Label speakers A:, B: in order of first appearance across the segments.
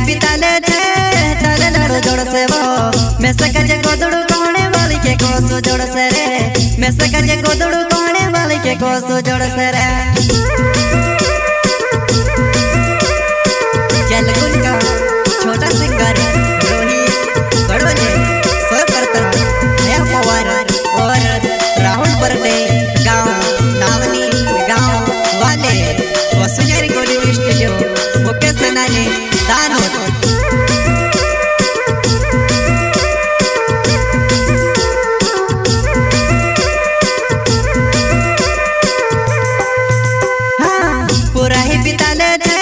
A: पिताले छे ताले लड़ो जोड़ से वो मैं सकजे गोदड़ू कोने वाली के कोसो जोड़ से रे मैं सकजे गोदड़ू कोने वाली के कोसो जोड़ से रे जलकुल का छोटा सिंगर रोहित बड़वले सो करता नया पवार और राहुल बर्डे गांव नावनी गांव वाले वसुंधरा कोली स्टूडियो मुकेश सेनानी दानो पूरा ही पिताले छे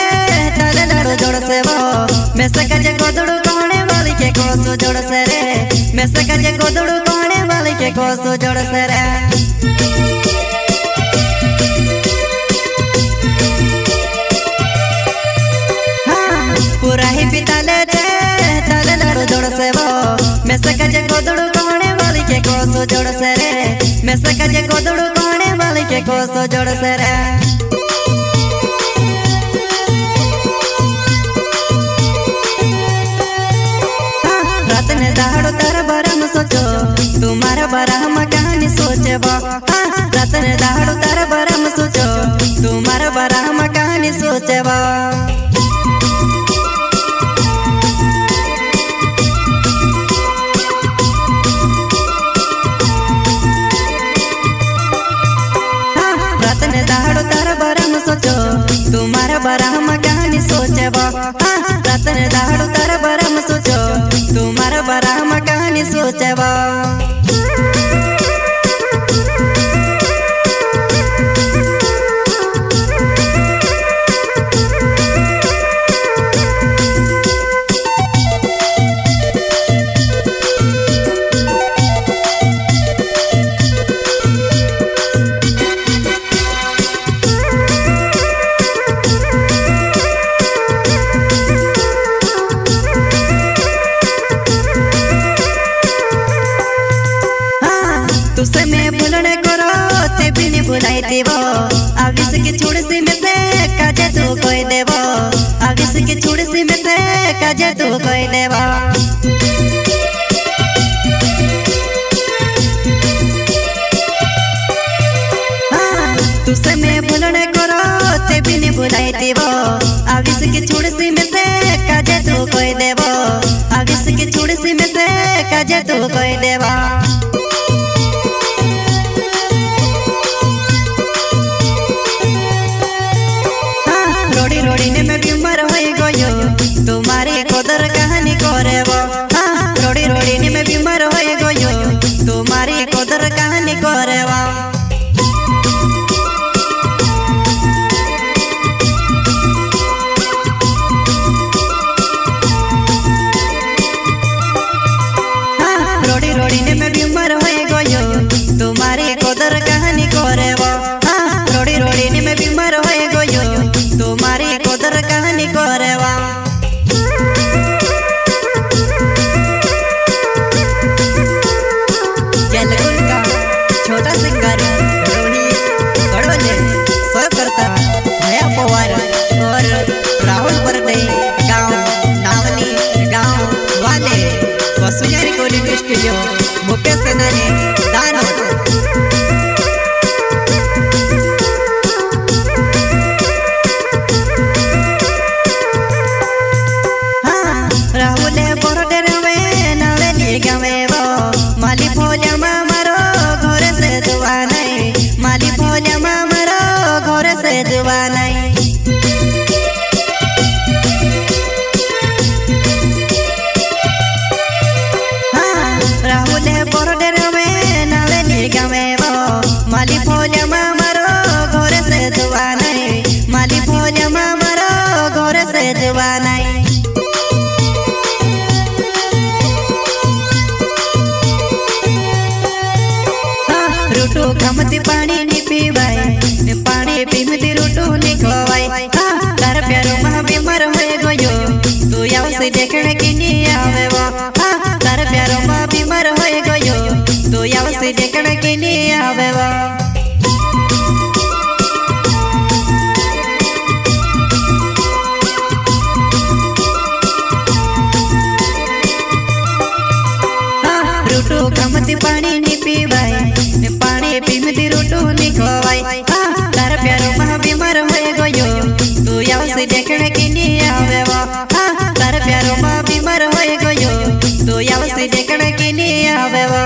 A: ताले लड़ो जोड़ से वो मैं सकजे गोदड़ू कोने वाली के कोसो जोड़ से रे मैं सकजे गोदड़ू कोने वाली के कोसो जोड़ से रे पूरा ही पिताले छे ताले लड़ो जोड़ से वो मैं सकजे गोदड़ू कोने वाली के कोसो जोड़ से रे मैं सकजे गोदड़ू कोने वाली के कोसो जोड़ से रे रातने दाड़ो तारा बारा में सोचो तुम्हारा बारा हम कहानी सोचे बा रातने दाड़ो तारा बारा में सोचो तुम्हारा बारा हम कहानी सोचे बा रातने दाड़ो तारा बारा में सोचो तुम्हारा बारा हम कहानी सोचे बा रातने दाड़ो तारा बारा में सोचो तुम्हारा बारा हम कहानी सोचे बा तुसे मैं भूलने करो ते भी नहीं भुलाई देवो आविस की छोड़ सी में से काजे तू कोई देवो आविस की छोड़ सी में से काजे तू कोई देवो तुसे मैं भूलने करो ते भी नहीं भुलाई देवो आविस की छोड़ सी में से काजे तू कोई देवो आविस की छोड़ सी में से काजे तू कोई देवो रोड़ी रोड़ी ने मैं बीमार हो गयो तुम्हारी कदर कहानी करे वो रोड़ी रोड़ी ने मैं बीमार हो गयो तुम्हारी कदर कहानी करे वो रोड़ी रोड़ी ने मैं बीमार हो गयो तुम्हारी कदर कहानी करे वो रोड़ी रोड़ी ने मैं बीमार हो गयो तुम्हारी कदर कहानी करे वा जलकुल का छोटा सिंगर रोहित बड़वले सो करता नया पवार और राहुल बर्डे गांव नावनी गांव वाले वसुंधरा कोली स्टूडियो मुकेश सेनानी दानो माली भोलिया मामरो घर से दुआ नहीं माली भोलिया मामरो घर से दुआ नहीं राहुल बोरडेर में नावेली गावे वो माली भोलिया मामरो घर से दुआ नहीं माली भोलिया मामरो घर से दुआ नहीं रूटू खमती पानी नी पीवाई पानी पीमती रूटू नी खवाई तार प्यारो महा बीमार हो गयो तू याव से देखने की नी आवे वो तार प्यारो महा बीमार हो गयो तू याव से देखने की नी आवे वो पानी नी पीवाय पानी पीमती रोटू नी खवाय तार प्यारो मह बीमार होए गयो तू आवसे देखने की नी आवेवा तार प्यारो मह बीमार होए गयो तू आवसे देखने की नी आवेवा।